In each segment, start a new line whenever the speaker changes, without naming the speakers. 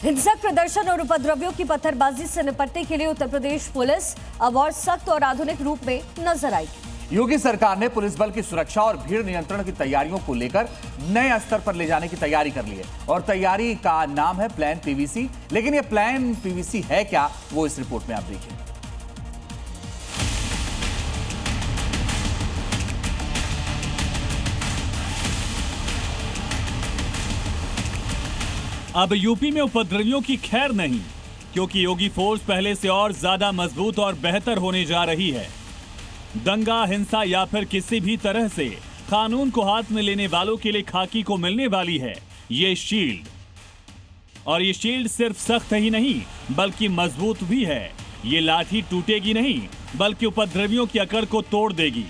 हिंसक प्रदर्शन और उपद्रवियों की पत्थरबाजी से निपटने के लिए उत्तर प्रदेश पुलिस अब और सख्त और आधुनिक रूप में नजर आएगी।
योगी सरकार ने पुलिस बल की सुरक्षा और भीड़ नियंत्रण की तैयारियों को लेकर नए स्तर पर ले जाने की तैयारी कर ली है और तैयारी का नाम है प्लान पीवीसी। लेकिन यह प्लान पीवीसी है क्या, वो इस रिपोर्ट में आप देखिए।
अब यूपी में उपद्रवियों की खैर नहीं, क्योंकि योगी फोर्स पहले से और ज्यादा मजबूत और बेहतर होने जा रही है। दंगा, हिंसा या फिर किसी भी तरह से कानून को हाथ में लेने वालों के लिए खाकी को मिलने वाली है ये शील्ड। और ये शील्ड सिर्फ सख्त ही नहीं बल्कि मजबूत भी है। ये लाठी टूटेगी नहीं बल्कि उपद्रवियों की अकड़ को तोड़ देगी।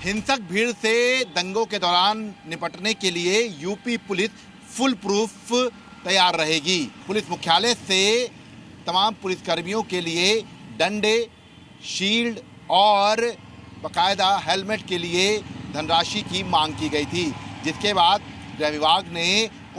हिंसक भीड़ से दंगों के दौरान निपटने के लिए यूपी पुलिस फुल प्रूफ तैयार रहेगी। पुलिस मुख्यालय से तमाम पुलिसकर्मियों के लिए डंडे, शील्ड और बाकायदा हेलमेट के लिए धनराशि की मांग की गई थी, जिसके बाद गृह विभाग ने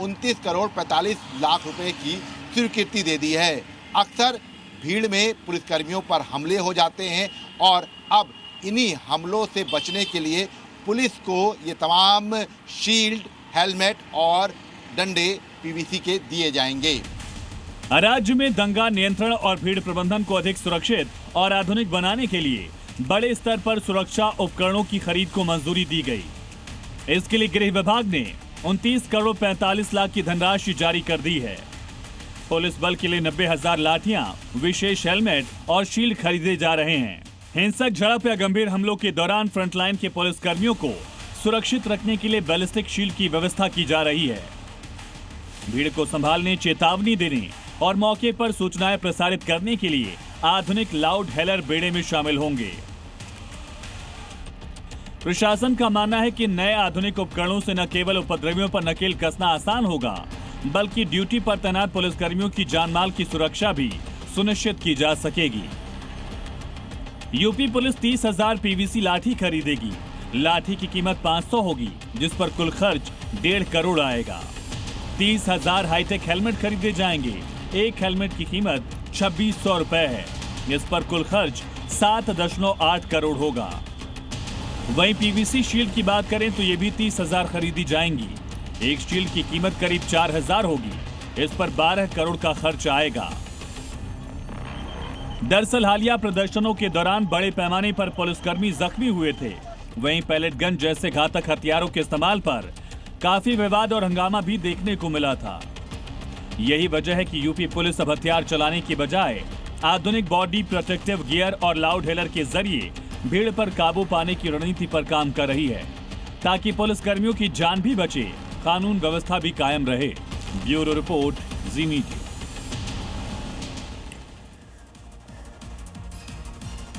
29 करोड़ 45 लाख रुपए की स्वीकृति दे दी है। अक्सर भीड़ में पुलिसकर्मियों पर हमले हो जाते हैं और अब इन्हीं हमलों से बचने के लिए पुलिस को ये तमाम शील्ड, हेलमेट और डंडे पीवीसी के दिए जाएंगे।
राज्य में दंगा नियंत्रण और भीड़ प्रबंधन को अधिक सुरक्षित और आधुनिक बनाने के लिए बड़े स्तर पर सुरक्षा उपकरणों की खरीद को मंजूरी दी गई। इसके लिए गृह विभाग ने 29 करोड़ 45 लाख की धनराशि जारी कर दी है। पुलिस बल के लिए 90,000 लाठियां, विशेष हेलमेट और शील्ड खरीदे जा रहे हैं। हिंसक झड़प या गंभीर हमलों के दौरान फ्रंटलाइन के पुलिसकर्मियों को सुरक्षित रखने के लिए बैलिस्टिक शील्ड की व्यवस्था की जा रही है। भीड़ को संभालने, चेतावनी देने और मौके पर सूचनाएं प्रसारित करने के लिए आधुनिक लाउड हेलर बेड़े में शामिल होंगे। प्रशासन का मानना है कि नए आधुनिक उपकरणों से न केवल उपद्रवियों पर नकेल कसना आसान होगा, बल्कि ड्यूटी पर तैनात पुलिसकर्मियों की जानमाल की सुरक्षा भी सुनिश्चित की जा सकेगी। यूपी पुलिस 30,000 पीवीसी लाठी खरीदेगी। लाठी की कीमत 500 होगी, जिस पर कुल खर्च 1.5 करोड़ आएगा। 30,000 हाईटेक हेलमेट खरीदे जाएंगे। एक हेलमेट की कीमत 2600 रुपए है। इस पर कुल खर्च 7.8 करोड़ होगा। वहीं पीवीसी शील्ड की बात करें तो ये भी 30,000 खरीदी जाएंगी। एक शील्ड की कीमत करीब 4,000 होगी। इस पर 12 करोड़ का खर्च आएगा। दरअसल हालिया प्रदर्शनों के दौरान बड़े पैमाने पर पुलिसकर्मी जख्मी हुए थे। वहीं पैलेट गन जैसे घातक हथियारों के इस्तेमाल पर काफी विवाद और हंगामा भी देखने को मिला था। यही वजह है कि यूपी पुलिस अब हथियार चलाने की बजाय आधुनिक बॉडी प्रोटेक्टिव गियर और लाउड हेलर के जरिए भीड़ पर काबू पाने की रणनीति पर काम कर रही है, ताकि पुलिसकर्मियों की जान भी बचे, कानून व्यवस्था भी कायम रहे। ब्यूरो रिपोर्ट, जी मीडिया।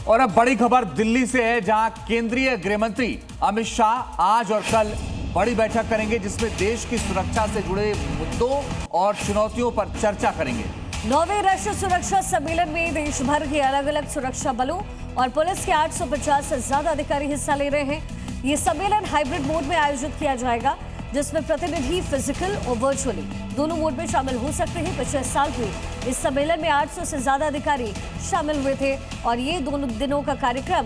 और अब बड़ी खबर दिल्ली से है, जहां केंद्रीय गृह मंत्री अमित शाह आज और कल बड़ी बैठक करेंगे, जिसमें देश की सुरक्षा से जुड़े मुद्दों और चुनौतियों पर चर्चा करेंगे।
9वें राष्ट्रीय सुरक्षा सम्मेलन में देश भर के अलग अलग सुरक्षा बलों और पुलिस के 850 से ज्यादा अधिकारी हिस्सा ले रहे हैं। ये सम्मेलन हाइब्रिड मोड में आयोजित किया जाएगा, जिसमें प्रतिनिधि फिजिकल और वर्चुअली दोनों मोड में शामिल हो सकते हैं। पिछले साल भी इस सम्मेलन में 800 से ज्यादा अधिकारी शामिल हुए थे और ये दोनों दिनों का कार्यक्रम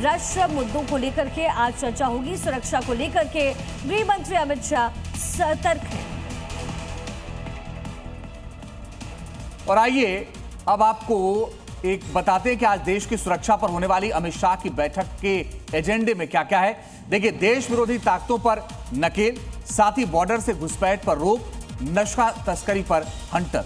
राष्ट्रीय मुद्दों को लेकर के आज चर्चा होगी। सुरक्षा को लेकर के गृह मंत्री अमित शाह सतर्क हैं।
और आइए अब आपको एक बताते हैं कि आज देश की सुरक्षा पर होने वाली अमित शाह की बैठक के एजेंडे में क्या क्या है। देखिए, देश विरोधी ताकतों पर नकेल, साथ ही बॉर्डर से घुसपैठ पर रोक, नशा तस्करी पर हंटर।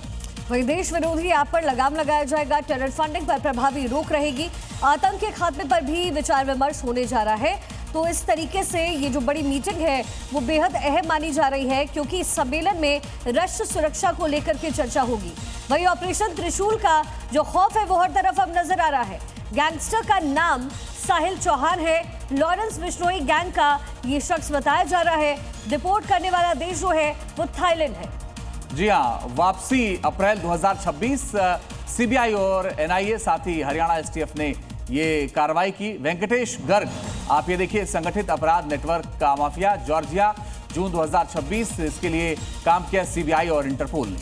वहीं देश विरोधी ऐप पर लगाम लगाया जाएगा। टेरर फंडिंग पर प्रभावी रोक रहेगी। आतंक के खात्मे पर भी विचार विमर्श होने जा रहा है। तो इस तरीके से ये जो बड़ी मीटिंग है वो बेहद अहम मानी जा रही है, क्योंकि इस सम्मेलन में राष्ट्रीय सुरक्षा को लेकर के चर्चा होगी। वहीं ऑपरेशन त्रिशूल का जो खौफ है वो हर तरफ अब नजर आ रहा है। गैंगस्टर का नाम साहिल चौहान है। लॉरेंस बिश्नोई गैंग का ये शख्स बताया जा रहा है। रिपोर्ट करने वाला देश जो है वो थाईलैंड है।
जी हां, वापसी अप्रैल 2026। सीबीआई और एनआईए साथ ही हरियाणा एसटीएफ ने ये कार्रवाई की। वेंकटेश गर्ग, आप ये देखिए, संगठित अपराध नेटवर्क का माफिया, जॉर्जिया, जून 2026 इसके लिए काम किया सीबीआई और इंटरपोल ने।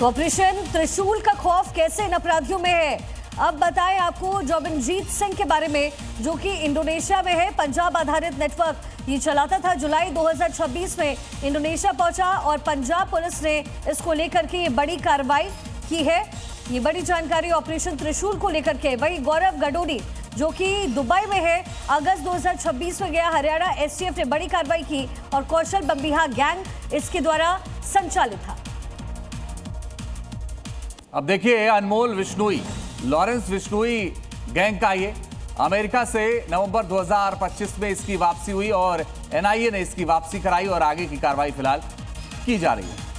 तो ऑपरेशन त्रिशूल का खौफ कैसे इन अपराधियों में है, अब बताएं आपको जोबिनजीत सिंह के बारे में, जो कि इंडोनेशिया में है। पंजाब आधारित नेटवर्क ये चलाता था। जुलाई 2026 में इंडोनेशिया पहुंचा और पंजाब पुलिस ने इसको लेकर के ये बड़ी कार्रवाई की है। ये बड़ी जानकारी ऑपरेशन त्रिशूल को लेकर के। वही गौरव गडोडी जो कि दुबई में है, अगस्त 2026 में गया हरियाणा एसटीएफ ने बड़ी कार्रवाई की और कौशल बम्बिहा गैंग इसके द्वारा संचालित था।
अब देखिए अनमोल विश्नोई, लॉरेंस विश्नोई गैंग का ये अमेरिका से नवंबर 2025 में इसकी वापसी हुई और एनआईए ने इसकी वापसी कराई और आगे की कार्रवाई फिलहाल की जा रही है।